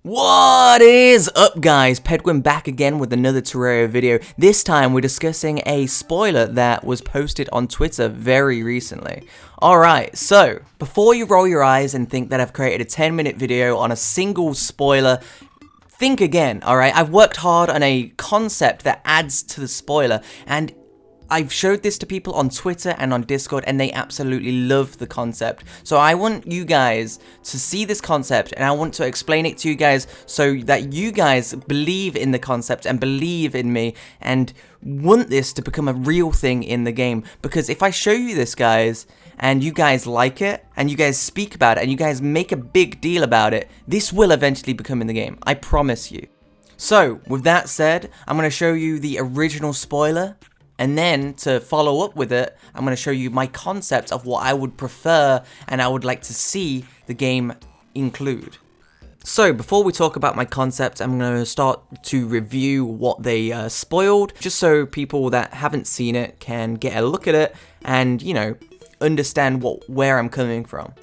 What is up, guys? Pedguin back again with another Terraria video. This time we're discussing a spoiler that was posted on Twitter very recently. Alright, so before you roll your eyes and think that I've created a 10-minute video on a single spoiler, think again, alright? I've worked hard on a concept that adds to the spoiler, and I've showed this to people on Twitter and on Discord, and they absolutely love the concept. So I want you guys to see this concept, and I want to explain it to you guys so that you guys believe in the concept and believe in me and want this to become a real thing in the game. Because if I show you this, guys, and you guys like it, and you guys speak about it, and you guys make a big deal about it, this will eventually become in the game. I promise you. So, with that said, I'm going to show you the original spoiler. And then, to follow up with it, I'm going to show you my concept of what I would prefer and I would like to see the game include. So, before we talk about my concept, I'm going to start to review what they spoiled, just so people that haven't seen it can get a look at it and, you know, understand where I'm coming from.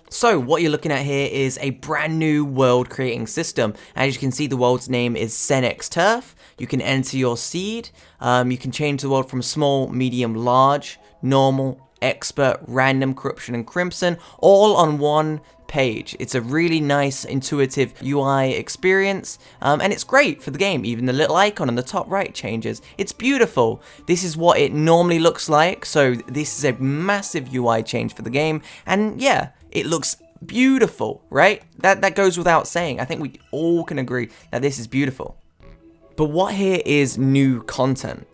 So, what you're looking at here is a brand new world creating system. As you can see, the world's name is Senex Turf. You can enter your seed. You can change the world from small, medium, large, normal, expert, random, corruption, and crimson, all on one page. It's a really nice, intuitive UI experience, and it's great for the game. Even the little icon on the top right changes. It's beautiful. This is what it normally looks like, so this is a massive UI change for the game, and yeah, it looks beautiful, right? That goes without saying. I think we all can agree that this is beautiful. But what here is new content,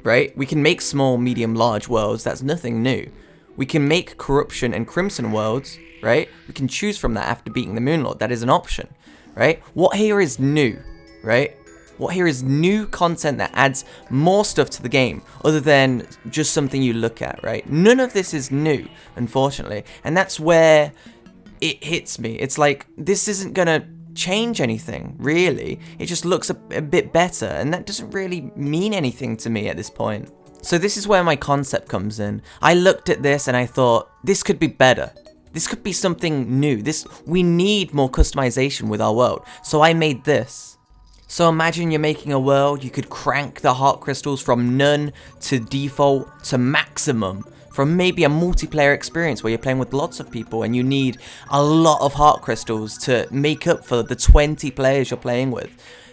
right? We can make small, medium, large worlds. That's nothing new. We can make corruption and crimson worlds, right? We can choose from that after beating the Moonlord. That is an option, right? What here is new, right? What here is new content that adds more stuff to the game other than just something you look at, right? None of this is new, unfortunately. And that's where it hits me. It's like, this isn't gonna change anything, really. It just looks a bit better, and that doesn't really mean anything to me at this point. So this is where my concept comes in. I looked at this and I thought, this could be better. This could be something new. We need more customization with our world. So I made this. So imagine you're making a world, you could crank the heart crystals from none to default to maximum. From maybe a multiplayer experience where you're playing with lots of people and you need a lot of heart crystals to make up for the 20 players you're playing with.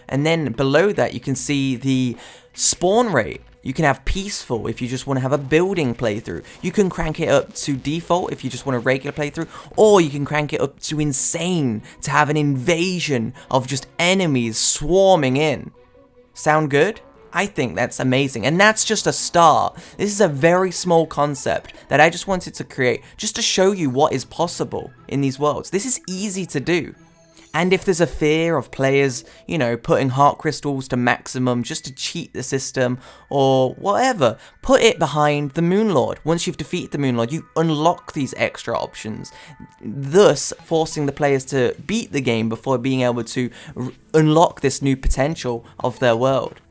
And then below that you can see the spawn rate. You can have peaceful if you just want to have a building playthrough. You can crank it up to default if you just want a regular playthrough. Or you can crank it up to insane to have an invasion of just enemies swarming in. Sound good? I think that's amazing. And that's just a start. This is a very small concept that I just wanted to create just to show you what is possible in these worlds. This is easy to do. And if there's a fear of players, you know, putting heart crystals to maximum just to cheat the system or whatever, put it behind the Moonlord. Once you've defeated the Moonlord, you unlock these extra options, thus forcing the players to beat the game before being able to unlock this new potential of their world.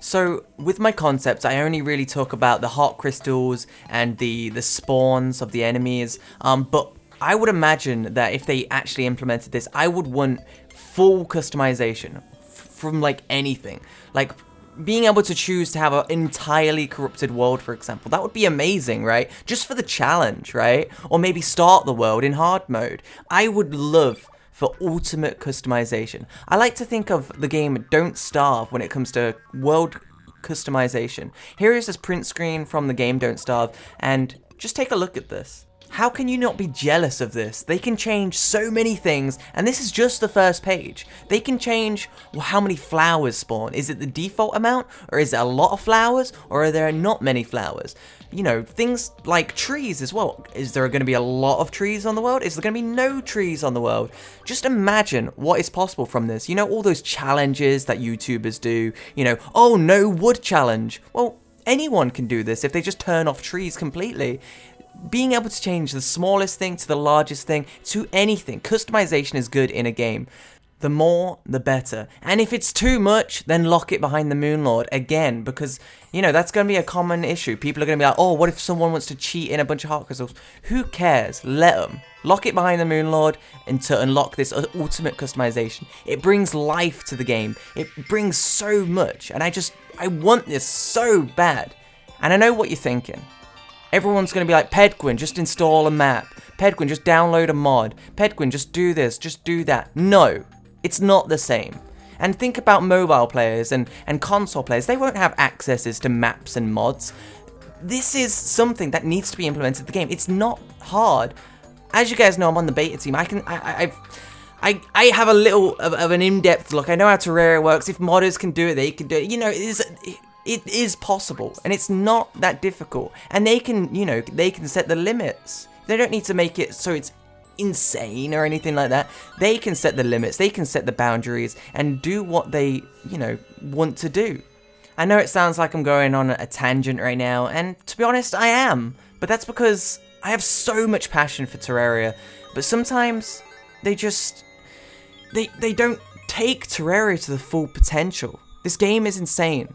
So, with my concepts, I only really talk about the heart crystals and the spawns of the enemies, but I would imagine that if they actually implemented this, I would want full customization from like anything. Like being able to choose to have an entirely corrupted world, for example. That would be amazing, right? Just for the challenge, right? Or maybe start the world in hard mode. I would love for ultimate customization. I like to think of the game Don't Starve when it comes to world customization. Here is this print screen from the game Don't Starve, and just take a look at this. How can you not be jealous of this? They can change so many things, and this is just the first page. They can change how many flowers spawn. Is it the default amount, or is it a lot of flowers, or are there not many flowers? You know, things like trees as well. Is there going to be a lot of trees on the world? Is there going to be no trees on the world? Just imagine what is possible from this. You know, all those challenges that YouTubers do, you know, oh, no wood challenge. Well, anyone can do this if they just turn off trees completely. Being able to change the smallest thing to the largest thing to anything. Customization is good in a game. the more, the better. And if it's too much, then lock it behind the Moon Lord again, because, you know, that's going to be a common issue. People are going to be like, oh, what if someone wants to cheat in a bunch of heart crystals? Who cares? Let them. Lock it behind the Moon Lord and to unlock this ultimate customization. It brings life to the game. It brings so much. And I want this so bad. And I know what you're thinking. Everyone's going to be like, Pedguin, just install a map. Pedguin, just download a mod. Pedguin, just do this, just do that. No. It's not the same. And think about mobile players and console players. They won't have accesses to maps and mods. This is something that needs to be implemented in the game. It's not hard. As you guys know, I'm on the beta team. I have a little of an in-depth look. I know how Terraria works. If modders can do it, they can do it. You know, it is possible. And it's not that difficult. And they can, you know, they can set the limits. They don't need to make it so it's insane or anything like that. They can set the limits, they can set the boundaries and do what they, you know, want to do. I know it sounds like I'm going on a tangent right now, and to be honest, I am, but that's because I have so much passion for Terraria, but sometimes they just, they don't take Terraria to the full potential. This game is insane.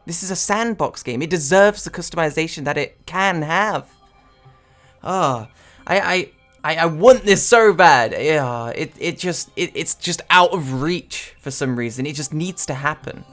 This is a sandbox game. It deserves the customization that it can have. I want this so bad. Yeah, it's just out of reach for some reason. It just needs to happen.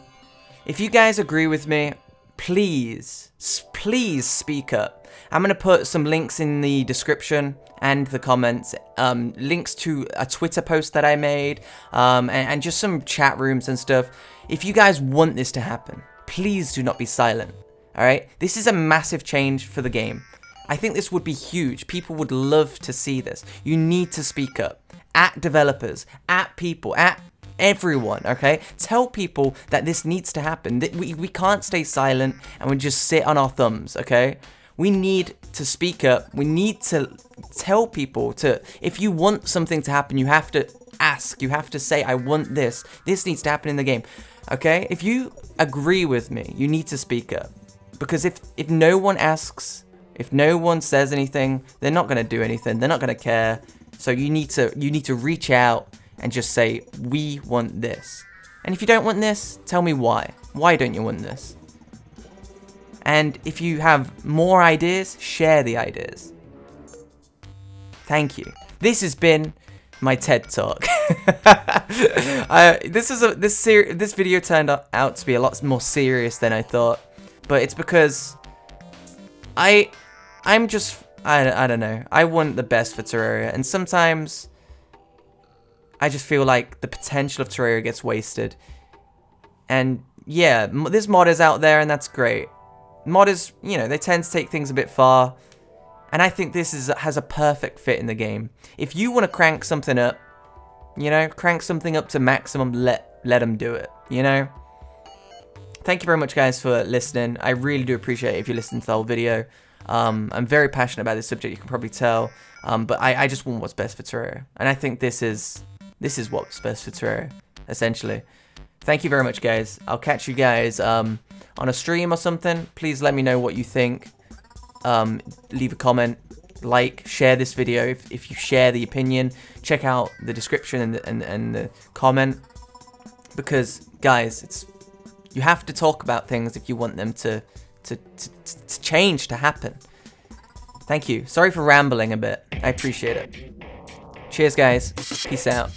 If you guys agree with me, please speak up. I'm gonna put some links in the description and the comments, links to a Twitter post that I made, and just some chat rooms and stuff. If you guys want this to happen, please do not be silent. All right, this is a massive change for the game. I think this would be huge. People would love to see this. You need to speak up. At developers, at people, at everyone, okay? Tell people that this needs to happen. That we can't stay silent and we just sit on our thumbs, okay? We need to speak up. We need to tell people to, if you want something to happen, you have to ask. You have to say, I want this. This needs to happen in the game, okay? If you agree with me, you need to speak up. Because if no one asks, if no one says anything, they're not going to do anything. They're not going to care. So you need to reach out and just say, we want this. And if you don't want this, tell me why. Why don't you want this? And if you have more ideas, share the ideas. Thank you. This has been my TED Talk. This video turned out to be a lot more serious than I thought. But it's because I'm just, I don't know. I want the best for Terraria, and sometimes I just feel like the potential of Terraria gets wasted. And yeah, there's modders out there, and that's great. Modders, you know, they tend to take things a bit far, and I think this has a perfect fit in the game. If you want to crank something up, you know, crank something up to maximum, let them do it, you know? Thank you very much, guys, for listening. I really do appreciate it if you listen to the whole video. I'm very passionate about this subject, you can probably tell. But I just want what's best for Terraria. And I think this is what's best for Terraria, essentially. Thank you very much, guys. I'll catch you guys on a stream or something. Please let me know what you think. Leave a comment, like, share this video if you share the opinion. Check out the description and the comment. Because, guys, you have to talk about things if you want them to change, to happen. Thank you. Sorry for rambling a bit. I appreciate it. Cheers, guys. Peace out.